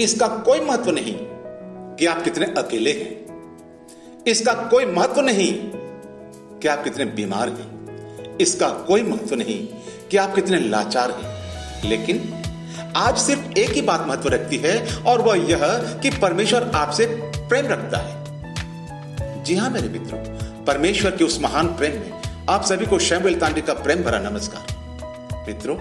इसका कोई महत्व नहीं कि आप कितने अकेले हैं। इसका कोई महत्व नहीं कि आप कितने बीमार हैं। इसका कोई महत्व नहीं कि आप कितने लाचार हैं। लेकिन आज सिर्फ एक ही बात महत्व रखती है, और वह यह कि परमेश्वर आपसे प्रेम रखता है। जी हां मेरे मित्रों, परमेश्वर के उस महान प्रेम में आप सभी को शैमुएल तांडे का प्रेम भरा नमस्कार। मित्रों,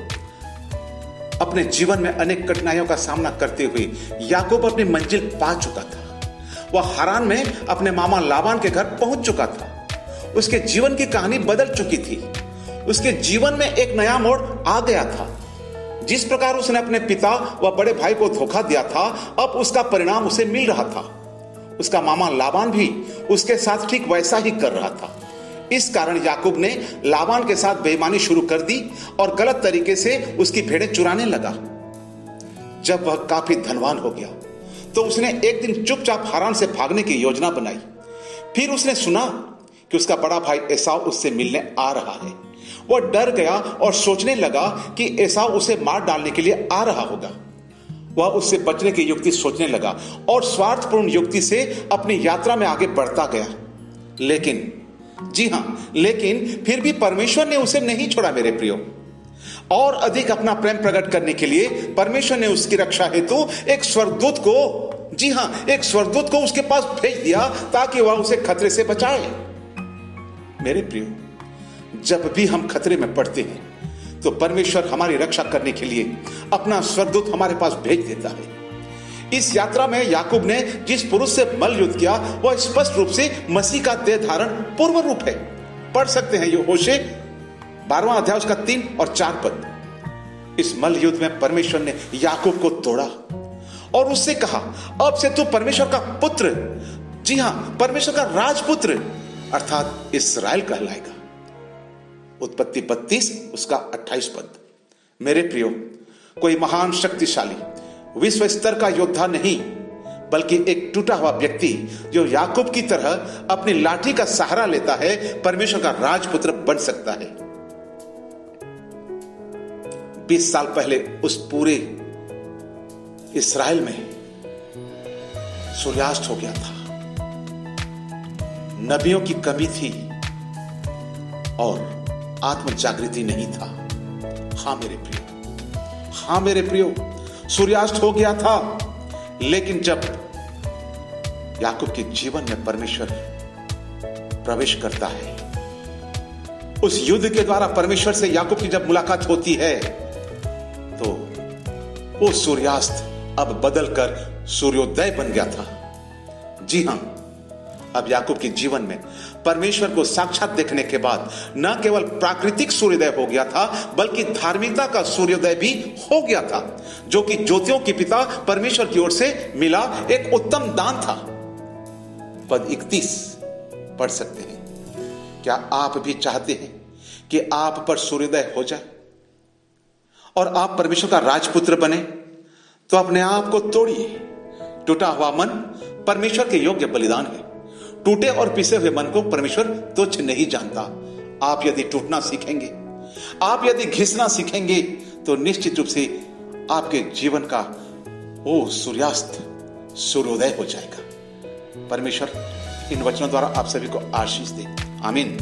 अपने जीवन में अनेक कठिनाइयों का सामना करते हुए याकूब अपनी मंजिल पा चुका था। वह हारान में अपने मामा लाबान के घर पहुंच चुका था। उसके जीवन की कहानी बदल चुकी थी। उसके जीवन में एक नया मोड़ आ गया था। जिस प्रकार उसने अपने पिता व बड़े भाई को धोखा दिया था, अब उसका परिणाम उसे मिल रहा था। उसका मामा लाबान भी उसके साथ ठीक वैसा ही कर रहा था। इस कारण याकूब ने लाबान के साथ बेईमानी शुरू कर दी और गलत तरीके से उसकी भेड़ें चुराने लगा। जब वह काफी धनवान हो गया तो उसने एक दिन चुपचाप हारान से भागने की योजना बनाई। फिर उसने सुना कि उसका बड़ा भाई एसाव उससे मिलने आ रहा है। वह डर गया और सोचने लगा कि एसाव उसे मार डालने के लिए आ रहा होगा। वह उससे बचने की युक्ति सोचने लगा और स्वार्थपूर्ण युक्ति से अपनी यात्रा में आगे बढ़ता गया। लेकिन जी हां, लेकिन फिर भी परमेश्वर ने उसे नहीं छोड़ा मेरे प्रियो। और अधिक अपना प्रेम प्रकट करने के लिए परमेश्वर ने उसकी रक्षा हेतु एक स्वर्गदूत को, जी हां, एक स्वर्गदूत को उसके पास भेज दिया ताकि वह उसे खतरे से बचाए। मेरे प्रियो, जब भी हम खतरे में पड़ते हैं तो परमेश्वर हमारी रक्षा करने के लिए अपना स्वर्गदूत हमारे पास भेज देता है। इस यात्रा में याकूब ने जिस पुरुष से मल्ल युद्ध किया वह स्पष्ट रूप से मसीह का देह धारण पूर्व रूप है। पढ़ सकते हैं ये होशे 12वां अध्याय उसका 3 और 4 पद। इस मल्ल युद्ध में परमेश्वर ने याकूब को तोड़ा और उससे कहा, अब से तू परमेश्वर का पुत्र, जी हां, परमेश्वर का राजपुत्र अर्थात इस्राएल कहलाएगा। उत्पत्ति 32 उसका 28 पद। मेरे प्रियो, कोई महान शक्तिशाली विश्व स्तर का योद्धा नहीं, बल्कि एक टूटा हुआ व्यक्ति जो याकूब की तरह अपनी लाठी का सहारा लेता है, परमेश्वर का राजपुत्र बन सकता है। 20 साल पहले उस पूरे इस्राएल में सूर्यास्त हो गया था। नबियों की कमी थी और आत्म जागृति नहीं था। हां मेरे प्रियो, हां मेरे प्रियो, सूर्यास्त हो गया था। लेकिन जब याकूब के जीवन में परमेश्वर प्रवेश करता है, उस युद्ध के द्वारा परमेश्वर से याकूब की जब मुलाकात होती है तो वो सूर्यास्त अब बदलकर सूर्योदय बन गया था। जी हां, अब याकूब के जीवन में परमेश्वर को साक्षात देखने के बाद न केवल प्राकृतिक सूर्योदय हो गया था, बल्कि धार्मिकता का सूर्योदय भी हो गया था, जो कि ज्योतियों के पिता परमेश्वर की ओर से मिला एक उत्तम दान था। पद 31 पढ़ सकते हैं। क्या आप भी चाहते हैं कि आप पर सूर्योदय हो जाए और आप परमेश्वर का राजपुत्र बने? तो अपने आप को तोड़िए। टूटा हुआ मन परमेश्वर के योग्य बलिदान है। टूटे और पिसे हुए मन को परमेश्वर तुच्छ नहीं जानता। आप यदि टूटना सीखेंगे, आप यदि घिसना सीखेंगे, तो निश्चित रूप से आपके जीवन का वो सूर्यास्त सूर्योदय हो जाएगा। परमेश्वर इन वचनों द्वारा आप सभी को आशीष दे। आमीन।